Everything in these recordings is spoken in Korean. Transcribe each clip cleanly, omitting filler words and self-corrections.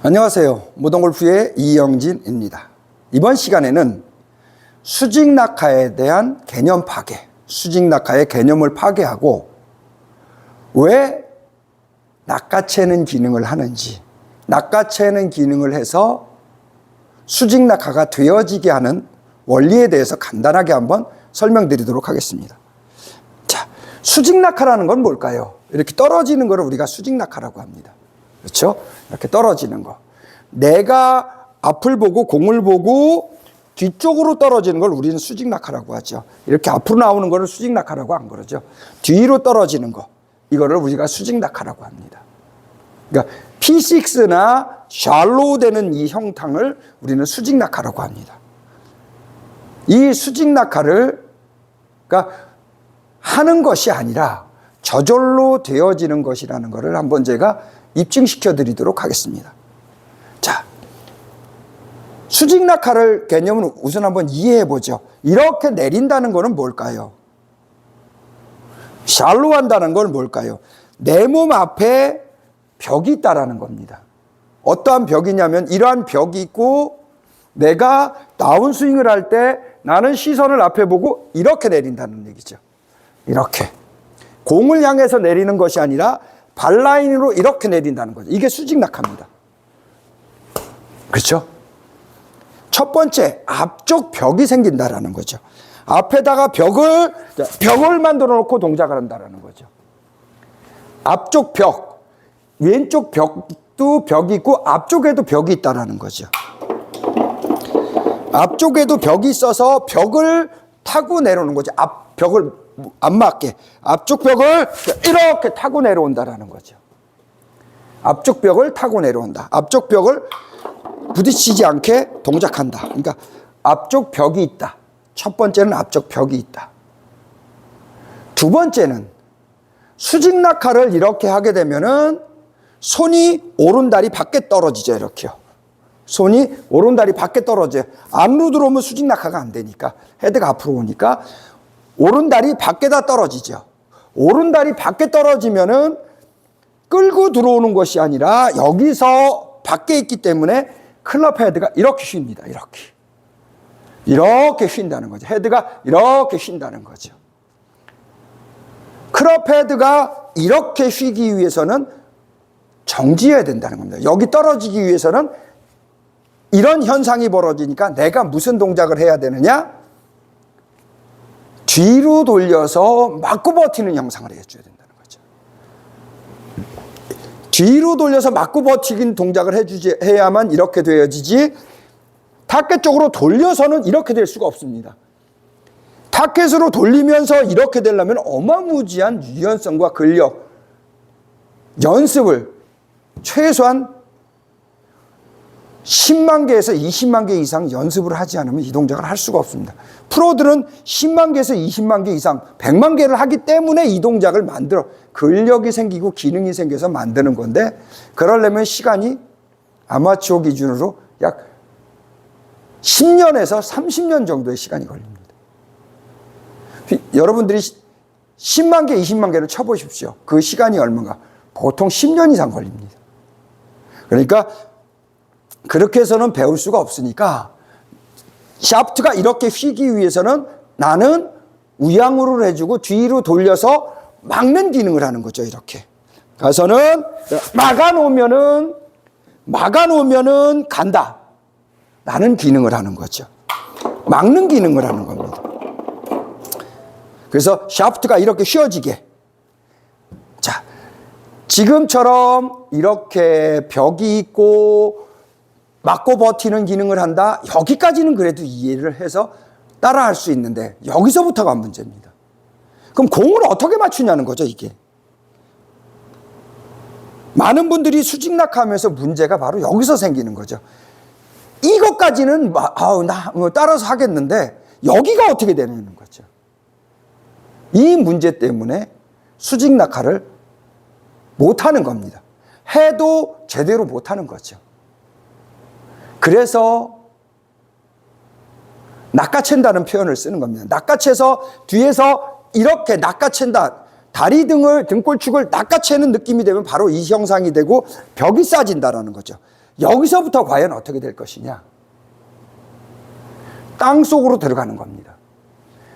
안녕하세요. 무동골프의 이영진입니다. 이번 시간에는 수직낙하에 대한 개념 파괴, 수직낙하의 개념을 파괴하고 왜 낚아채는 기능을 하는지, 낚아채는 기능을 해서 수직낙하가 되어지게 하는 원리에 대해서 간단하게 한번 설명드리도록 하겠습니다. 자, 수직낙하라는 건 뭘까요? 이렇게 떨어지는 것을 우리가 수직낙하라고 합니다. 그렇죠? 이렇게 떨어지는 거. 내가 앞을 보고 공을 보고 뒤쪽으로 떨어지는 걸 우리는 수직낙하라고 하죠. 이렇게 앞으로 나오는 거를 수직낙하라고 안 그러죠. 뒤로 떨어지는 거. 이거를 우리가 수직낙하라고 합니다. 그러니까 P6나 샬로우 되는 이 형탕을 우리는 수직낙하라고 합니다. 이 수직낙하를 그러니까 하는 것이 아니라 저절로 되어지는 것이라는 것을 한번 제가 입증시켜 드리도록 하겠습니다. 자, 수직낙하를 개념을 우선 한번 이해해 보죠. 이렇게 내린다는 것은 뭘까요? 샬로 한다는 건 뭘까요? 내 몸 앞에 벽이 있다라는 겁니다. 어떠한 벽이냐면 이러한 벽이 있고 내가 다운스윙을 할 때 나는 시선을 앞에 보고 이렇게 내린다는 얘기죠. 이렇게. 공을 향해서 내리는 것이 아니라 발라인으로 이렇게 내린다는 거죠. 이게 수직낙하입니다. 그렇죠? 첫 번째, 앞쪽 벽이 생긴다라는 거죠. 앞에다가 벽을 만들어 놓고 동작을 한다라는 거죠. 앞쪽 벽, 왼쪽 벽도 벽이 있고 앞쪽에도 벽이 있다라는 거죠. 앞쪽에도 벽이 있어서 벽을 타고 내려오는 거죠. 앞 벽을 안 맞게 앞쪽 벽을 이렇게 타고 내려온다라는 거죠. 앞쪽 벽을 타고 내려온다. 앞쪽 벽을 부딪히지 않게 동작한다. 그러니까 앞쪽 벽이 있다. 첫 번째는 앞쪽 벽이 있다. 두 번째는 수직낙하를 이렇게 하게 되면은 손이 오른다리 밖에 떨어지죠. 이렇게요. 손이 오른다리 밖에 떨어져요. 안으로 들어오면 수직낙하가 안 되니까 헤드가 앞으로 오니까 오른다리 밖에다 떨어지죠. 오른다리 밖에 떨어지면은 끌고 들어오는 것이 아니라 여기서 밖에 있기 때문에 클럽 헤드가 이렇게 휜니다. 이렇게 휜다는 거죠. 헤드가 이렇게 휜다는 거죠. 클럽 헤드가 이렇게 휘기 위해서는 정지해야 된다는 겁니다. 여기 떨어지기 위해서는 이런 현상이 벌어지니까 내가 무슨 동작을 해야 되느냐? 뒤로 돌려서 맞고 버티는 형상을 해줘야 된다는 거죠. 뒤로 돌려서 맞고 버티는 동작을 해야만 이렇게 되어지지 타켓 쪽으로 돌려서는 이렇게 될 수가 없습니다. 타켓으로 돌리면서 이렇게 되려면 어마무지한 유연성과 근력, 연습을 최소한 10만 개에서 20만 개 이상 연습을 하지 않으면 이 동작을 할 수가 없습니다. 프로들은 10만 개에서 20만 개 이상, 100만 개를 하기 때문에 이 동작을 만들어 근력이 생기고 기능이 생겨서 만드는 건데 그러려면 시간이 아마추어 기준으로 약 10년에서 30년 정도의 시간이 걸립니다. 여러분들이 10만 개, 20만 개를 쳐보십시오. 그 시간이 얼마인가? 보통 10년 이상 걸립니다. 그러니까 그렇게 해서는 배울 수가 없으니까 샤프트가 이렇게 휘기 위해서는 나는 우양으로 해주고 뒤로 돌려서 막는 기능을 하는 거죠. 이렇게 가서는 막아놓으면은 간다. 라는 기능을 하는 거죠. 막는 기능을 하는 겁니다. 그래서 샤프트가 이렇게 휘어지게. 자, 지금처럼 이렇게 벽이 있고 맞고 버티는 기능을 한다. 여기까지는 그래도 이해를 해서 따라할 수 있는데 여기서부터가 문제입니다. 그럼 공을 어떻게 맞추냐는 거죠, 이게. 많은 분들이 수직낙하하면서 문제가 바로 여기서 생기는 거죠. 이것까지는 나 따라서 하겠는데 여기가 어떻게 되는 거죠. 이 문제 때문에 수직낙하를 못하는 겁니다. 해도 제대로 못하는 거죠. 그래서 낚아챈다는 표현을 쓰는 겁니다. 낚아채서 뒤에서 이렇게 낚아챈다. 다리 등골축을 낚아채는 느낌이 되면 바로 이 형상이 되고 벽이 싸진다라는 거죠. 여기서부터 과연 어떻게 될 것이냐? 땅 속으로 들어가는 겁니다.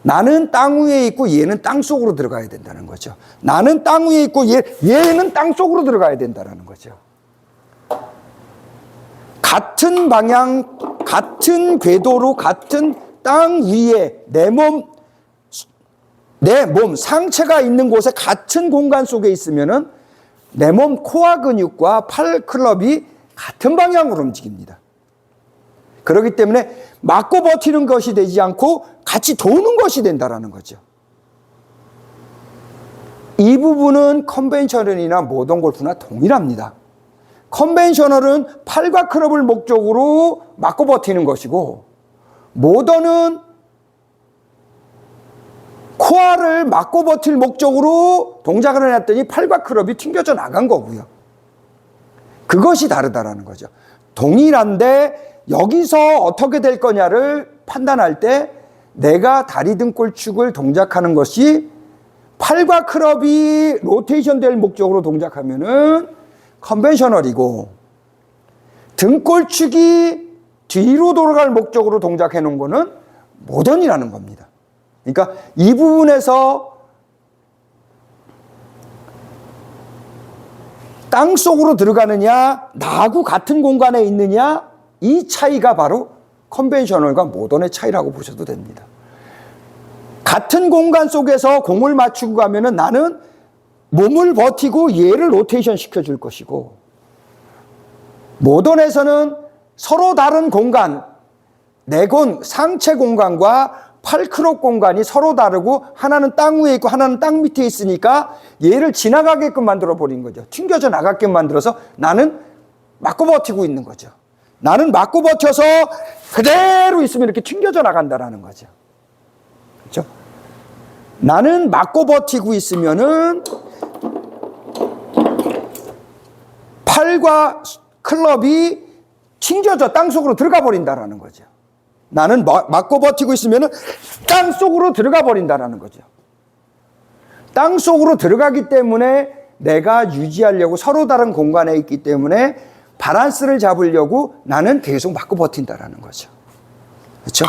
나는 땅 위에 있고 얘는 땅 속으로 들어가야 된다는 거죠. 나는 땅 위에 있고 얘는 땅 속으로 들어가야 된다는 거죠. 같은 방향, 같은 궤도로, 같은 땅 위에 내 몸, 상체가 있는 곳에 같은 공간 속에 있으면은 내 몸 코어 근육과 팔 클럽이 같은 방향으로 움직입니다. 그렇기 때문에 맞고 버티는 것이 되지 않고 같이 도는 것이 된다는 거죠. 이 부분은 컨벤셔널이나 모던 골프나 동일합니다. 컨벤셔널은 팔과 클럽을 목적으로 맞고 버티는 것이고, 모던은 코어를 맞고 버틸 목적으로 동작을 해놨더니 팔과 클럽이 튕겨져 나간 거고요. 그것이 다르다라는 거죠. 동일한데 여기서 어떻게 될 거냐를 판단할 때 내가 다리 등골축을 동작하는 것이 팔과 클럽이 로테이션 될 목적으로 동작하면은 컨벤셔널이고, 등골축이 뒤로 돌아갈 목적으로 동작해 놓은 거는 모던이라는 겁니다. 그러니까 이 부분에서 땅 속으로 들어가느냐, 나하고 같은 공간에 있느냐, 이 차이가 바로 컨벤셔널과 모던의 차이라고 보셔도 됩니다. 같은 공간 속에서 공을 맞추고 가면은 나는 몸을 버티고 얘를 로테이션 시켜줄 것이고, 모던에서는 서로 다른 공간, 내건 상체 공간과 팔클럽 공간이 서로 다르고, 하나는 땅 위에 있고 하나는 땅 밑에 있으니까 얘를 지나가게끔 만들어 버린 거죠. 튕겨져 나가게끔 만들어서 나는 맞고 버티고 있는 거죠. 나는 맞고 버텨서 그대로 있으면 이렇게 튕겨져 나간다라는 거죠. 그렇죠? 나는 맞고 버티고 있으면은 팔과 클럽이 튕겨져 땅 속으로 들어가 버린다라는 거죠. 나는 맞고 버티고 있으면은 땅 속으로 들어가 버린다라는 거죠. 땅 속으로 들어가기 때문에 내가 유지하려고 서로 다른 공간에 있기 때문에 밸런스를 잡으려고 나는 계속 맞고 버틴다라는 거죠. 그렇죠?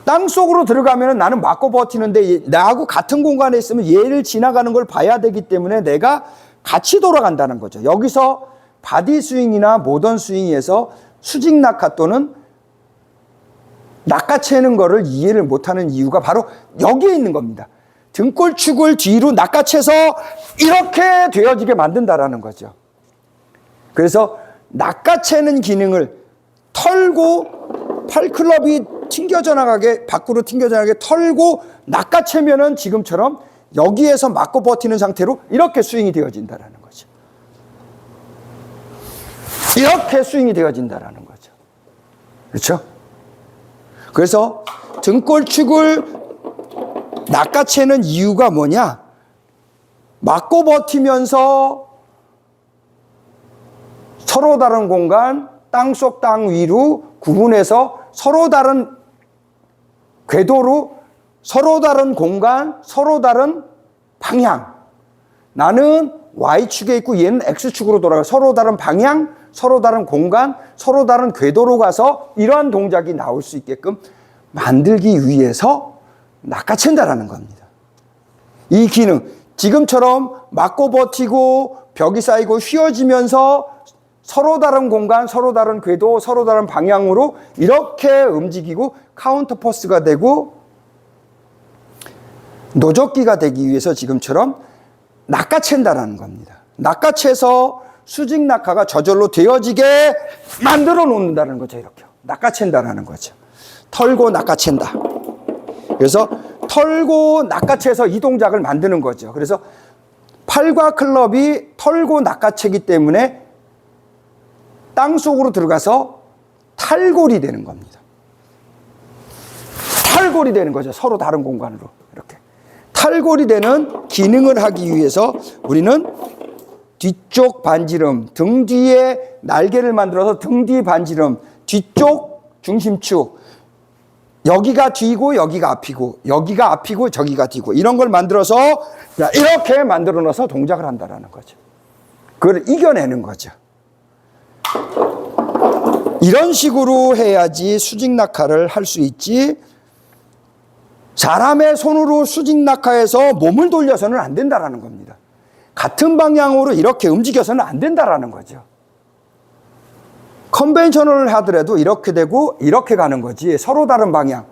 땅 속으로 들어가면 나는 맞고 버티는데 나하고 같은 공간에 있으면 얘를 지나가는 걸 봐야 되기 때문에 내가 같이 돌아간다는 거죠. 여기서 바디 스윙이나 모던 스윙에서 수직 낙하 또는 낚아채는 거를 이해를 못하는 이유가 바로 여기에 있는 겁니다. 등골축을 뒤로 낚아채서 이렇게 되어지게 만든다라는 거죠. 그래서 낚아채는 기능을 털고 팔클럽이 튕겨져 나가게, 밖으로 튕겨져 나가게 털고 낚아채면은 지금처럼 여기에서 맞고 버티는 상태로 이렇게 스윙이 되어진다라는 거죠. 이렇게 스윙이 되어진다라는 거죠. 그렇죠? 그래서 등골축을 낚아채는 이유가 뭐냐? 맞고 버티면서 서로 다른 공간, 땅속 땅 위로 구분해서 서로 다른 궤도로 서로 다른 공간, 서로 다른 방향. 나는 Y축에 있고 얘는 X축으로 돌아가. 서로 다른 방향, 서로 다른 공간, 서로 다른 궤도로 가서 이러한 동작이 나올 수 있게끔 만들기 위해서 낚아챈다라는 겁니다. 이 기능, 지금처럼 맞고 버티고 벽이 쌓이고 휘어지면서 서로 다른 공간, 서로 다른 궤도, 서로 다른 방향으로 이렇게 움직이고 카운터 포스가 되고 노젓기가 되기 위해서 지금처럼 낚아챈다라는 겁니다. 낚아채서 수직 낙하가 저절로 되어지게 만들어 놓는다는 거죠. 이렇게 낚아챈다라는 거죠. 털고 낚아챈다. 그래서 털고 낚아채서 이 동작을 만드는 거죠. 그래서 팔과 클럽이 털고 낚아채기 때문에 땅속으로 들어가서 탈골이 되는 겁니다. 탈골이 되는 거죠. 서로 다른 공간으로 이렇게 탈골이 되는 기능을 하기 위해서 우리는 뒤쪽 반지름, 등 뒤에 날개를 만들어서 등 뒤 반지름, 뒤쪽 중심축, 여기가 뒤고 여기가 앞이고 여기가 앞이고 저기가 뒤고 이런 걸 만들어서 이렇게 만들어 놔서 동작을 한다라는 거죠. 그걸 이겨내는 거죠. 이런 식으로 해야지 수직 낙하를 할 수 있지, 사람의 손으로 수직 낙하해서 몸을 돌려서는 안 된다라는 겁니다. 같은 방향으로 이렇게 움직여서는 안 된다라는 거죠. 컨벤셔널을 하더라도 이렇게 되고 이렇게 가는 거지, 서로 다른 방향.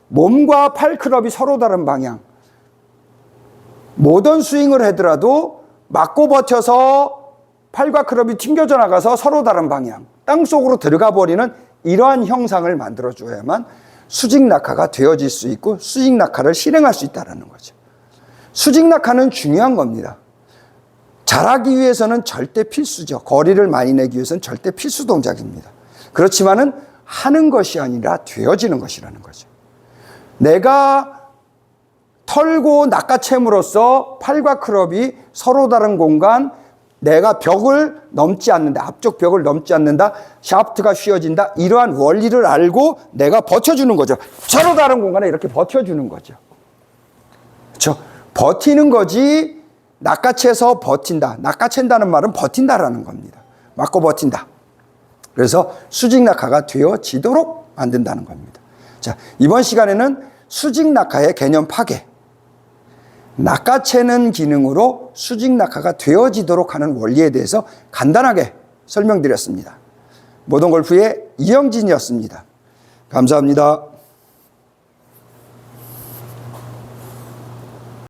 몸과 팔클럽이 서로 다른 방향. 모던 스윙을 하더라도 맞고 버텨서 팔과 클럽이 튕겨져 나가서 서로 다른 방향, 땅속으로 들어가 버리는 이러한 형상을 만들어줘야만 수직 낙하가 되어질 수 있고 수직 낙하를 실행할 수 있다는 거죠. 수직 낙하는 중요한 겁니다. 잘하기 위해서는 절대 필수죠. 거리를 많이 내기 위해서는 절대 필수 동작입니다. 그렇지만은 하는 것이 아니라 되어지는 것이라는 거죠. 내가 털고 낚아채므로써 팔과 클럽이 서로 다른 공간, 내가 벽을 넘지 않는다, 앞쪽 벽을 넘지 않는다, 샤프트가 휘어진다, 이러한 원리를 알고 내가 버텨주는 거죠. 서로 다른 공간에 이렇게 버텨주는 거죠. 그렇죠? 버티는 거지, 낚아채서 버틴다. 낚아챈다는 말은 버틴다라는 겁니다. 맞고 버틴다. 그래서 수직 낙하가 되어지도록 만든다는 겁니다. 자, 이번 시간에는 수직 낙하의 개념 파괴, 낚아채는 기능으로 수직 낙하가 되어지도록 하는 원리에 대해서 간단하게 설명드렸습니다. 모던 골프의 이영진이었습니다. 감사합니다.